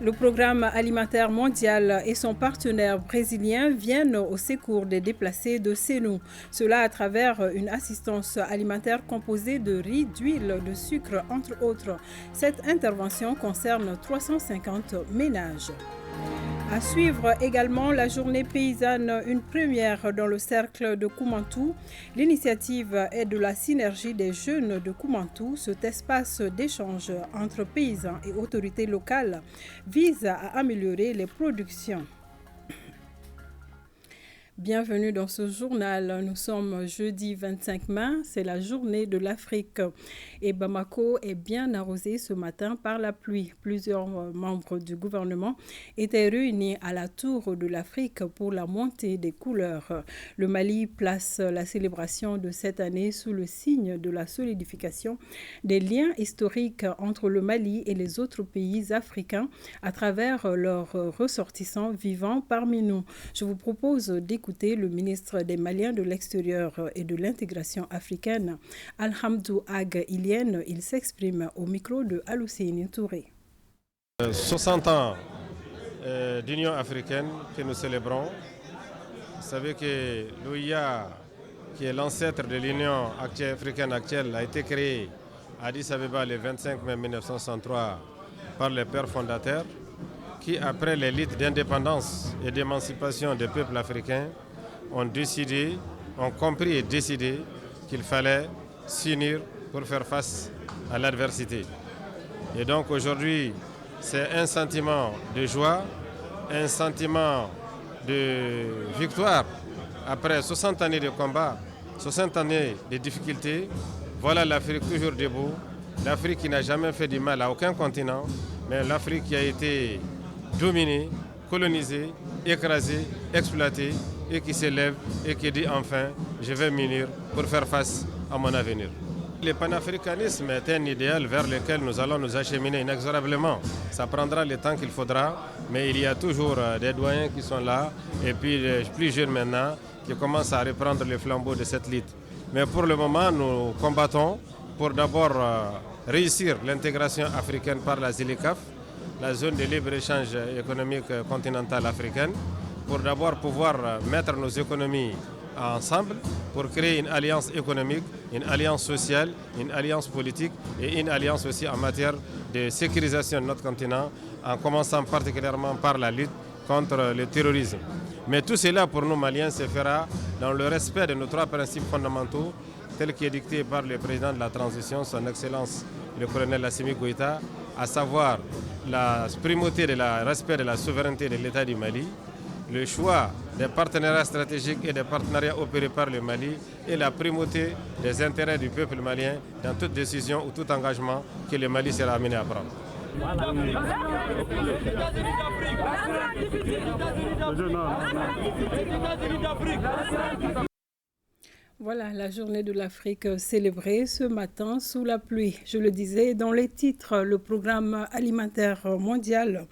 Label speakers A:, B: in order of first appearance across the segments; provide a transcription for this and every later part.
A: Le programme alimentaire mondial et son partenaire brésilien viennent au secours des déplacés de Sénou. Cela à travers une assistance alimentaire composée de riz, d'huile, de sucre, entre autres. Cette intervention concerne 350 ménages. À suivre également la journée paysanne, une première dans le cercle de Koumantou. L'initiative est de la synergie des jeunes de Koumantou. Cet espace d'échange entre paysans et autorités locales vise à améliorer les productions. Bienvenue dans ce journal. Nous sommes jeudi 25 mai, c'est la journée de l'Afrique. Et Bamako est bien arrosé ce matin par la pluie. Plusieurs membres du gouvernement étaient réunis à la Tour de l'Afrique pour la montée des couleurs. Le Mali place la célébration de cette année sous le signe de la solidification des liens historiques entre le Mali et les autres pays africains à travers leurs ressortissants vivant parmi nous. Je vous propose d'écouter le ministre des Maliens de l'extérieur et de l'intégration africaine, Alhamdou Ag Ilienne. Il s'exprime au micro de Alousseni Touré.
B: 60 ans d'Union africaine que nous célébrons. Vous savez que l'OIA, qui est l'ancêtre de l'Union africaine actuelle, a été créée à Addis Abeba le 25 mai 1963 par les pères fondateurs qui, après les luttes d'indépendance et d'émancipation des peuples africains, ont compris et décidé qu'il fallait s'unir pour faire face à l'adversité. Et donc aujourd'hui, c'est un sentiment de joie, un sentiment de victoire. Après 60 années de combat, 60 années de difficultés, voilà l'Afrique toujours debout, l'Afrique qui n'a jamais fait du mal à aucun continent, mais l'Afrique qui a été dominée, colonisée, écrasée, exploitée, et qui s'élève et qui dit enfin, je vais m'unir pour faire face à mon avenir. Le panafricanisme est un idéal vers lequel nous allons nous acheminer inexorablement. Ça prendra le temps qu'il faudra, mais il y a toujours des doyens qui sont là, et puis les plus jeunes maintenant, qui commencent à reprendre le flambeau de cette lutte. Mais pour le moment, nous combattons pour d'abord réussir l'intégration africaine par la ZLECAf, la zone de libre-échange économique continentale africaine, pour d'abord pouvoir mettre nos économies ensemble pour créer une alliance économique, une alliance sociale, une alliance politique et une alliance aussi en matière de sécurisation de notre continent, en commençant particulièrement par la lutte contre le terrorisme. Mais tout cela pour nous Maliens se fera dans le respect de nos trois principes fondamentaux, tels qui est dicté par le président de la transition, son Excellence le colonel Assimi Goïta, à savoir la primauté de respect de la souveraineté de l'État du Mali, le choix des partenariats stratégiques et des partenariats opérés par le Mali et la primauté des intérêts du peuple malien dans toute décision ou tout engagement que le Mali sera amené à prendre.
A: Voilà la journée de l'Afrique célébrée ce matin sous la pluie. Je le disais dans les titres, le programme alimentaire mondial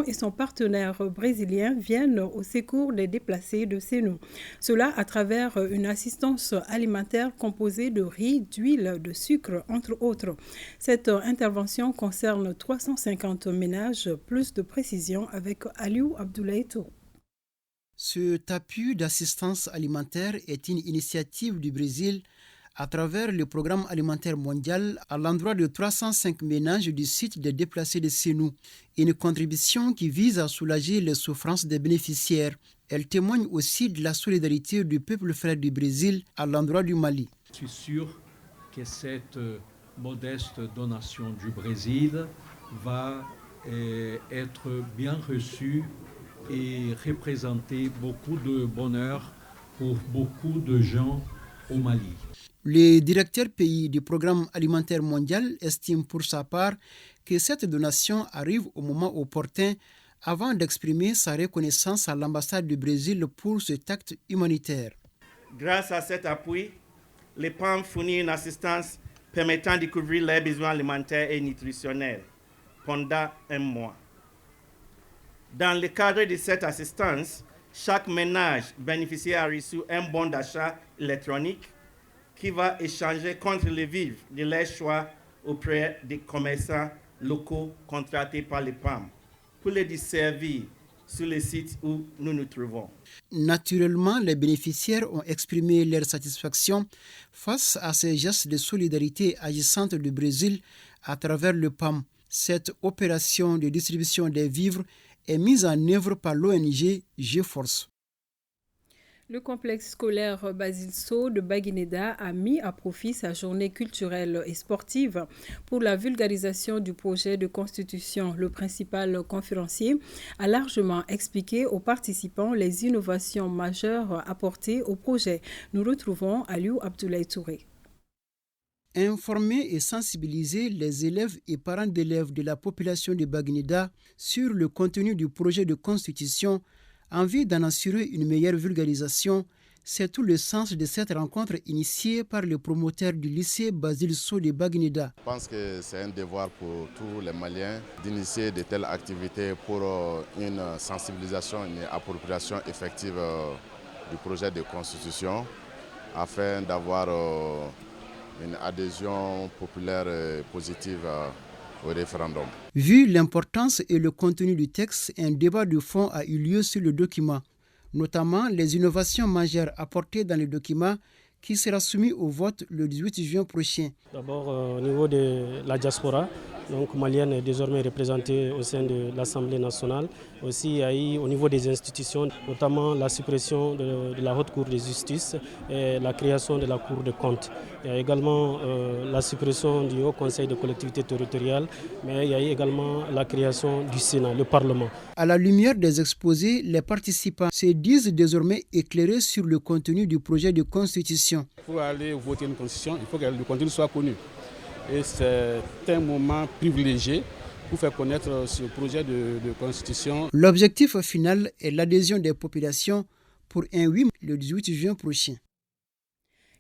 A: et son partenaire brésilien viennent au secours des déplacés de Sénou. Cela à travers une assistance alimentaire composée de riz, d'huile, de sucre, entre autres. Cette intervention concerne 350 ménages. Plus de précisions avec Aliou Abdoulaye Touré.
C: Cet appui d'assistance alimentaire est une initiative du Brésil à travers le programme alimentaire mondial à l'endroit de 305 ménages du site des déplacés de Sénou. Une contribution qui vise à soulager les souffrances des bénéficiaires. Elle témoigne aussi de la solidarité du peuple frère du Brésil à l'endroit du Mali.
D: Je suis sûr que cette modeste donation du Brésil va être bien reçue et représenter beaucoup de bonheur pour beaucoup de gens au Mali.
C: Le directeur pays du programme alimentaire mondial estime pour sa part que cette donation arrive au moment opportun avant d'exprimer sa reconnaissance à l'ambassade du Brésil pour cet acte humanitaire.
E: Grâce à cet appui, les PAM fournit une assistance permettant de couvrir les besoins alimentaires et nutritionnels pendant un mois. Dans le cadre de cette assistance, chaque ménage bénéficiaire a reçu un bon d'achat électronique qui va échanger contre les vivres de leur choix auprès des commerçants locaux contractés par les PAM. pour les desservir sur les sites où nous nous trouvons.
C: Naturellement, les bénéficiaires ont exprimé leur satisfaction face à ces gestes de solidarité agissante du Brésil à travers le PAM. Cette opération de distribution des vivres est mise en œuvre par l'ONG GeForce.
A: Le complexe scolaire Basile Sow de Baguineda a mis à profit sa journée culturelle et sportive pour la vulgarisation du projet de constitution. Le principal conférencier a largement expliqué aux participants les innovations majeures apportées au projet. Nous retrouvons Aliou Abdoulaye Touré.
C: Informer et sensibiliser les élèves et parents d'élèves de la population de Baguineda sur le contenu du projet de constitution en vue d'en assurer une meilleure vulgarisation, c'est tout le sens de cette rencontre initiée par le promoteur du lycée Basile Sow de Baguineda.
F: Je pense que c'est un devoir pour tous les Maliens d'initier de telles activités pour une sensibilisation, une appropriation effective du projet de constitution afin d'avoir une adhésion populaire positive au référendum.
C: Vu l'importance et le contenu du texte, un débat de fond a eu lieu sur le document, notamment les innovations majeures apportées dans le document qui sera soumis au vote le 18 juin prochain.
G: D'abord, au niveau de la diaspora, donc malienne est désormais représentée au sein de l'Assemblée nationale. Aussi, il y a eu au niveau des institutions, notamment la suppression de la Haute Cour de justice et la création de la Cour des comptes. Il y a également la suppression du Haut Conseil de collectivités territoriales, mais il y a eu également la création du Sénat, le Parlement.
C: À la lumière des exposés, les participants se disent désormais éclairés sur le contenu du projet de constitution.
H: Pour aller voter une constitution, il faut que le contenu soit connu. Et c'est un moment privilégié pour faire connaître ce projet de constitution.
C: L'objectif final est l'adhésion des populations pour un oui le 18 juin prochain.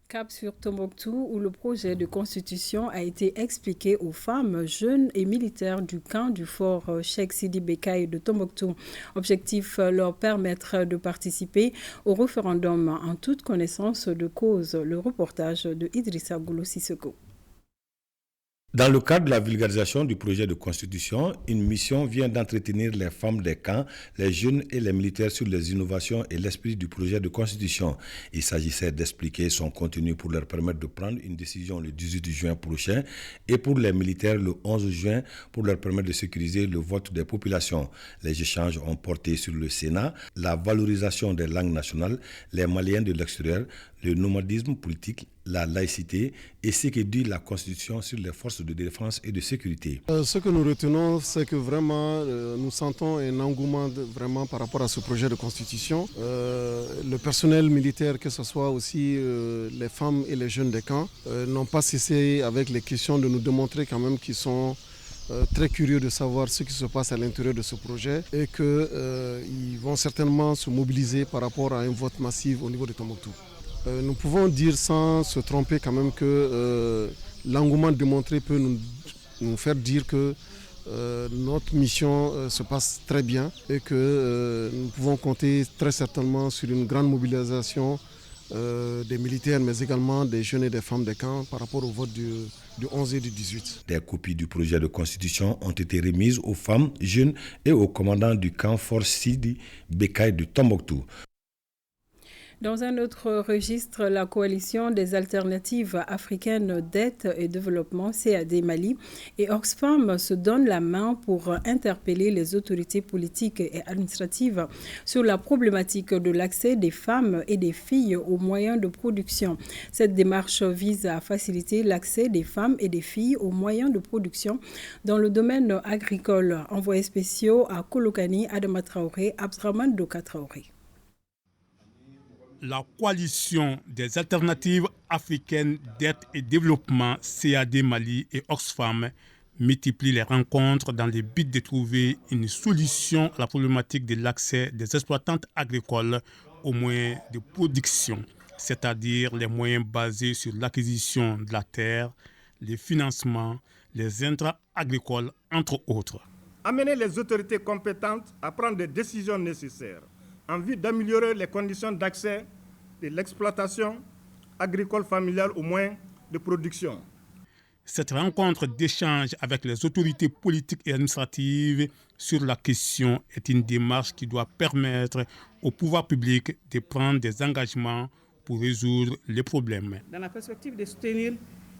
A: Cap sur Tombouctou, où le projet de constitution a été expliqué aux femmes, jeunes et militaires du camp du fort Cheikh Sidi Bekay de Tombouctou. Objectif, leur permettre de participer au référendum en toute connaissance de cause. Le reportage de Idrissa Goulou Sissoko.
I: Dans le cadre de la vulgarisation du projet de constitution, une mission vient d'entretenir les femmes des camps, les jeunes et les militaires sur les innovations et l'esprit du projet de constitution. Il s'agissait d'expliquer son contenu pour leur permettre de prendre une décision le 18 juin prochain et pour les militaires le 11 juin pour leur permettre de sécuriser le vote des populations. Les échanges ont porté sur le Sénat, la valorisation des langues nationales, les Maliens de l'extérieur, le nomadisme politique, la laïcité et ce que dit la Constitution sur les forces de défense et de sécurité.
J: Ce que nous retenons, c'est que vraiment nous sentons un engouement vraiment par rapport à ce projet de constitution. Le personnel militaire, que ce soit aussi les femmes et les jeunes des camps, n'ont pas cessé avec les questions de nous démontrer quand même qu'ils sont très curieux de savoir ce qui se passe à l'intérieur de ce projet et qu'ils vont certainement se mobiliser par rapport à un vote massif au niveau de Tombouctou. Nous pouvons dire sans se tromper quand même que l'engouement démontré peut nous faire dire que notre mission se passe très bien et que nous pouvons compter très certainement sur une grande mobilisation des militaires mais également des jeunes et des femmes des camps par rapport au vote du 11 et du 18.
I: Des copies du projet de constitution ont été remises aux femmes, jeunes et aux commandants du camp Fort Sidi Bekay de Tombouctou.
A: Dans un autre registre, la coalition des alternatives africaines d'aide et développement, CAD Mali, et Oxfam se donnent la main pour interpeller les autorités politiques et administratives sur la problématique de l'accès des femmes et des filles aux moyens de production. Cette démarche vise à faciliter l'accès des femmes et des filles aux moyens de production dans le domaine agricole. Envoyés spéciaux à Kolokani, Adama Traoré, Abdraman Doka Traoré.
K: La coalition des alternatives africaines d'aide et développement, CAD Mali et Oxfam, multiplie les rencontres dans le but de trouver une solution à la problématique de l'accès des exploitantes agricoles aux moyens de production, c'est-à-dire les moyens basés sur l'acquisition de la terre, les financements, les intrants agricoles, entre autres.
L: Amener les autorités compétentes à prendre des décisions nécessaires en vue d'améliorer les conditions d'accès de l'exploitation agricole familiale aux moyens de production.
K: Cette rencontre d'échange avec les autorités politiques et administratives sur la question est une démarche qui doit permettre au pouvoir public de prendre des engagements pour résoudre les problèmes.
M: Dans la perspective de soutenir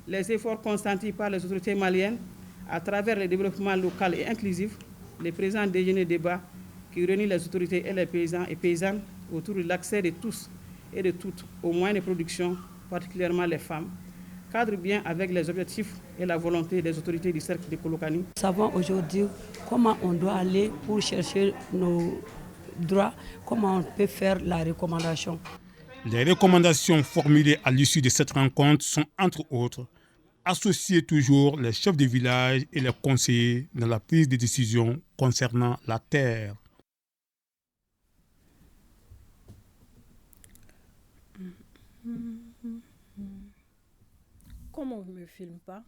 M: les efforts consentis par les autorités maliennes à travers le développement local et inclusif, le présent déjeuner débat qui réunit les autorités et les paysans et paysannes autour de l'accès de tous et de toutes aux moyens de production, particulièrement les femmes, cadre bien avec les objectifs et la volonté des autorités du cercle de Kolokani.
N: Nous savons aujourd'hui comment on doit aller pour chercher nos droits, comment on peut faire la recommandation.
K: Les recommandations formulées à l'issue de cette rencontre sont, entre autres, associer toujours les chefs de village et les conseillers dans la prise de décision concernant la terre.
A: Comment on ne me filme pas?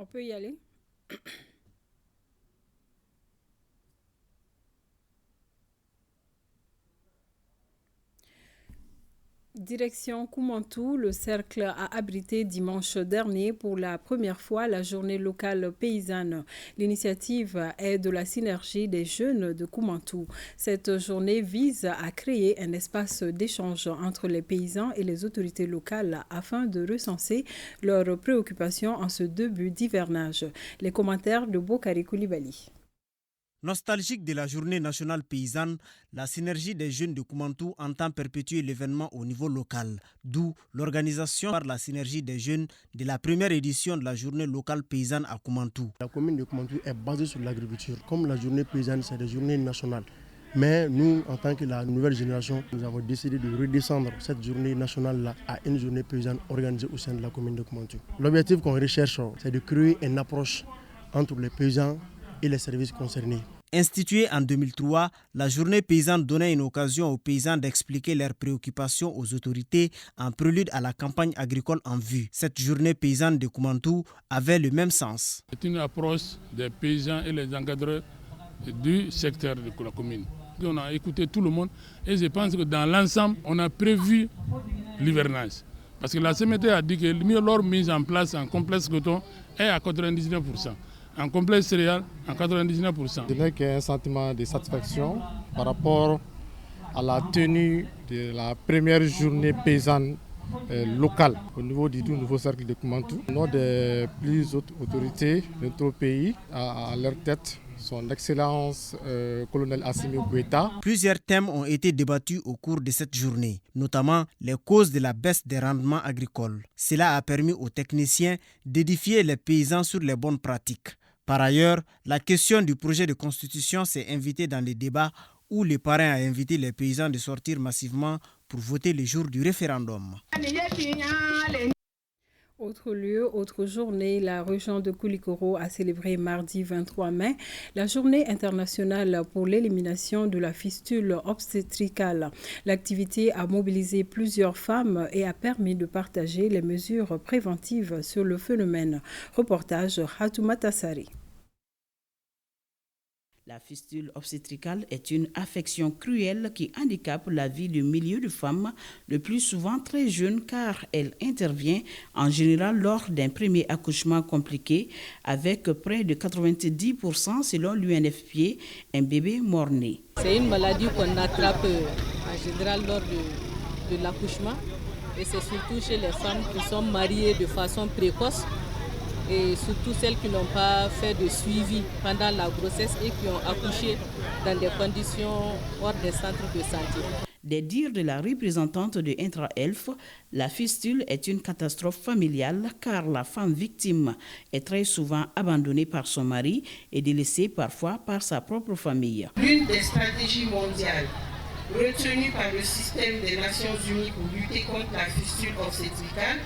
A: On peut y aller? Direction Koumantou, le cercle a abrité dimanche dernier pour la première fois la journée locale paysanne. L'initiative est de la synergie des jeunes de Koumantou. Cette journée vise à créer un espace d'échange entre les paysans et les autorités locales afin de recenser leurs préoccupations en ce début d'hivernage. Les commentaires de Bokari Koulibaly.
O: Nostalgique de la journée nationale paysanne, la synergie des jeunes de Koumantou entend perpétuer l'événement au niveau local, d'où l'organisation par la synergie des jeunes de la première édition de la journée locale paysanne à Koumantou.
P: La commune de Koumantou est basée sur l'agriculture. Comme la journée paysanne, c'est des journées nationales. Mais nous, en tant que la nouvelle génération, nous avons décidé de redescendre cette journée nationale-là à une journée paysanne organisée au sein de la commune de Koumantou. L'objectif qu'on recherche, c'est de créer une approche entre les paysans et les services concernés.
O: Instituée en 2003, la journée paysanne donnait une occasion aux paysans d'expliquer leurs préoccupations aux autorités en prélude à la campagne agricole en vue. Cette journée paysanne de Koumantou avait le même sens.
Q: C'est une approche des paysans et les encadreurs du secteur de la commune. On a écouté tout le monde et je pense que dans l'ensemble, on a prévu l'hivernage. Parce que la CMT a dit que leur mise en place en complexe coton est à 99%. En complexe céréales, en 99%.
R: Je n'ai qu'un sentiment de satisfaction par rapport à la tenue de la première journée paysanne locale au niveau du tout nouveau cercle de Koumantou. Au nom des plus hautes autorités de notre pays, à leur tête, son Excellence colonel Assimi Goïta.
O: Plusieurs thèmes ont été débattus au cours de cette journée, notamment les causes de la baisse des rendements agricoles. Cela a permis aux techniciens d'édifier les paysans sur les bonnes pratiques. Par ailleurs, la question du projet de constitution s'est invitée dans les débats où le parrain a invité les paysans de sortir massivement pour voter le jour du référendum.
A: Autre lieu, autre journée, la région de Koulikoro a célébré mardi 23 mai la journée internationale pour l'élimination de la fistule obstétricale. L'activité a mobilisé plusieurs femmes et a permis de partager les mesures préventives sur le phénomène. Reportage Hatoumata Sari.
S: La fistule obstétricale est une affection cruelle qui handicape la vie de milliers de femmes, le plus souvent très jeunes, car elle intervient en général lors d'un premier accouchement compliqué, avec près de 90% selon l'UNFPA, un bébé mort-né.
T: C'est une maladie qu'on attrape en général lors de l'accouchement, et c'est surtout chez les femmes qui sont mariées de façon précoce, et surtout celles qui n'ont pas fait de suivi pendant la grossesse et qui ont accouché dans des conditions hors des centres de santé.
S: Des dires de la représentante de Intra-Elf, la fistule est une catastrophe familiale car la femme victime est très souvent abandonnée par son mari et délaissée parfois par sa propre famille.
U: L'une des stratégies mondiales retenues par le système des Nations Unies pour lutter contre la fistule obstétricale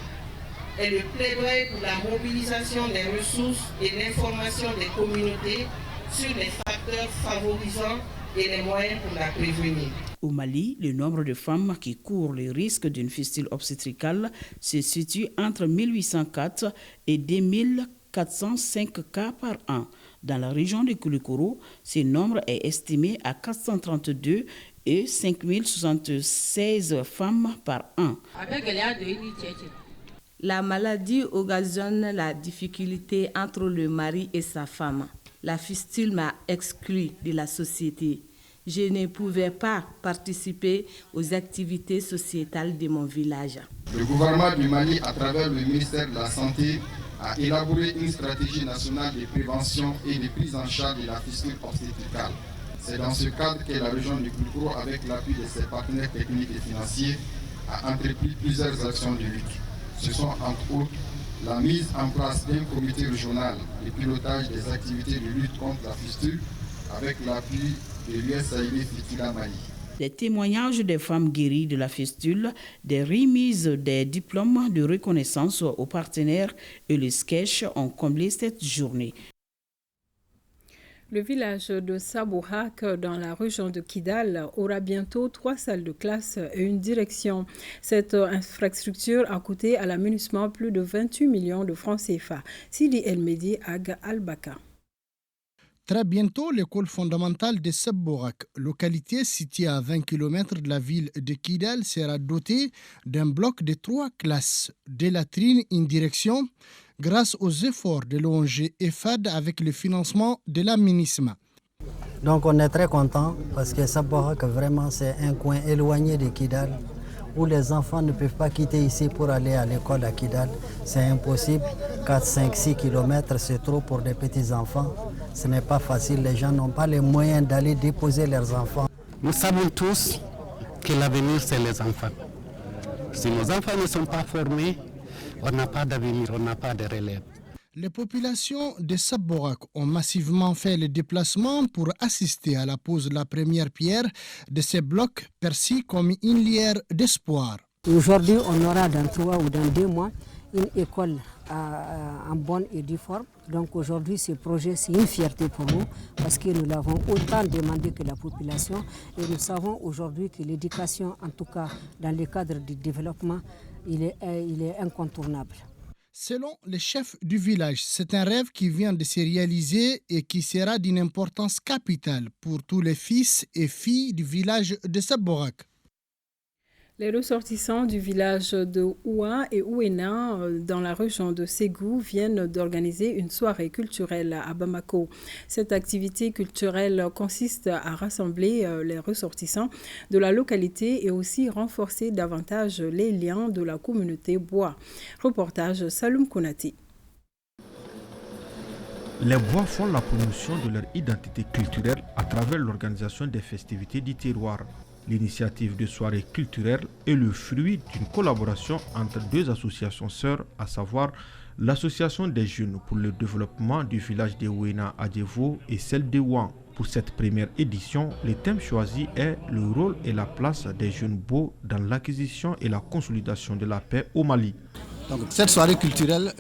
U: est le plaidoyer pour la mobilisation des ressources et l'information des communautés sur les facteurs favorisants et les moyens pour la prévenir.
S: Au Mali, le nombre de femmes qui courent le risque d'une fistule obstétricale se situe entre 1804 et 2405 cas par an. Dans la région de Koulikoro, ce nombre est estimé à 432 et 5076 femmes par an.
V: La maladie occasionne la difficulté entre le mari et sa femme. La fistule m'a exclu de la société. Je ne pouvais pas participer aux activités sociétales de mon village.
W: Le gouvernement du Mali, à travers le ministère de la Santé, a élaboré une stratégie nationale de prévention et de prise en charge de la fistule obstétricale. C'est dans ce cadre que la région du Koulikoro, avec l'appui de ses partenaires techniques et financiers, a entrepris plusieurs actions de lutte. Ce sont entre autres la mise en place d'un comité régional de pilotage des activités de lutte contre la fistule avec l'appui de l'USAID Fistula Mali.
S: Des témoignages des femmes guéries de la fistule, des remises des diplômes de reconnaissance aux partenaires et le sketch ont comblé cette journée.
A: Le village de Sabouhak, dans la région de Kidal, aura bientôt 3 salles de classe et une direction. Cette infrastructure a coûté à l'aménagement plus de 28 millions de francs CFA. Sidi El Medi Ag Al-Baka.
C: Très bientôt, l'école fondamentale de Sabouhak, localité située à 20 km de la ville de Kidal, sera dotée d'un bloc de 3 classes, des latrines, une direction, grâce aux efforts de l'ONG EFAD avec le financement de la MINISMA.
X: Donc on est très content parce que Sabouhak, vraiment, c'est un coin éloigné de Kidal où les enfants ne peuvent pas quitter ici pour aller à l'école à Kidal. C'est impossible. 4, 5, 6 km, c'est trop pour des petits-enfants. Ce n'est pas facile. Les gens n'ont pas les moyens d'aller déposer leurs enfants.
Y: Nous savons tous que l'avenir, c'est les enfants. Si nos enfants ne sont pas formés, on n'a pas d'avenir, on n'a pas de relève.
C: Les populations de Sabouhak ont massivement fait le déplacement pour assister à la pose de la première pierre de ces blocs perçus comme une lueur d'espoir.
N: Aujourd'hui, on aura dans 3 ou dans 2 mois une école en bonne et due forme
B: Donc aujourd'hui, ce projet, c'est une fierté pour nous parce que nous l'avons autant demandé que la population et nous savons aujourd'hui que l'éducation, en tout cas dans le cadre du développement, il est incontournable.
D: Selon le chef du village, c'est un rêve qui vient de se réaliser et qui sera d'une importance capitale pour tous les fils et filles du village de Saborak.
A: Les ressortissants du village de Oua et Ouéna, dans la région de Ségou, viennent d'organiser une soirée culturelle à Bamako. Cette activité culturelle consiste à rassembler les ressortissants de la localité et aussi renforcer davantage les liens de la communauté Bois. Reportage Saloum Konati.
E: Les Bois font la promotion de leur identité culturelle à travers l'organisation des festivités du terroir. L'initiative de soirée culturelle est le fruit d'une collaboration entre deux associations sœurs, à savoir l'Association des jeunes pour le développement du village de Ouéna à Djevo et celle de Ouan. Pour cette première édition, le thème choisi est le rôle et la place des jeunes beaux dans l'acquisition et la consolidation de la paix au Mali.
F: Donc, cette soirée culturelle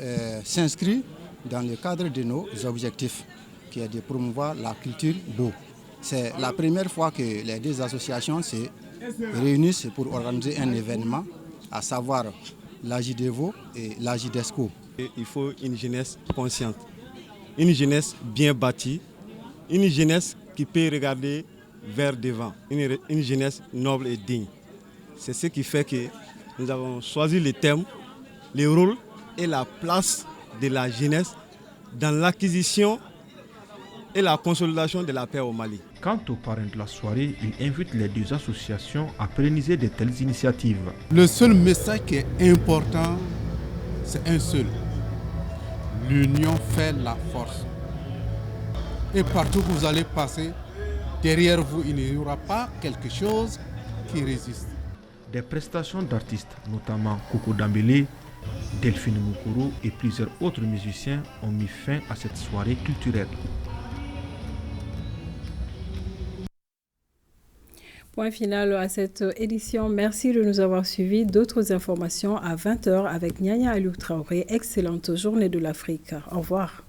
F: s'inscrit dans le cadre de nos objectifs, qui est de promouvoir la culture beau. C'est la première fois que les deux associations se réunissent pour organiser un événement, à savoir l'AJDEVO et l'AJDESCO.
G: Il faut une jeunesse consciente, une jeunesse bien bâtie, une jeunesse qui peut regarder vers devant, une jeunesse noble et digne. C'est ce qui fait que nous avons choisi le thème, le rôle et la place de la jeunesse dans l'acquisition et la consolidation de la paix au Mali.
E: Quant aux parrains de la soirée, il invite les deux associations à pérenniser de telles initiatives.
Z: Le seul message qui est important, c'est un seul. L'union fait la force. Et partout où vous allez passer, derrière vous, il n'y aura pas quelque chose qui résiste.
E: Des prestations d'artistes, notamment Coco Dambélé, Delphine Mukuru et plusieurs autres musiciens ont mis fin à cette soirée culturelle.
A: Point final à cette édition. Merci de nous avoir suivis. D'autres informations à 20h avec Nyanya Aliou Traoré. Excellente journée de l'Afrique. Au revoir.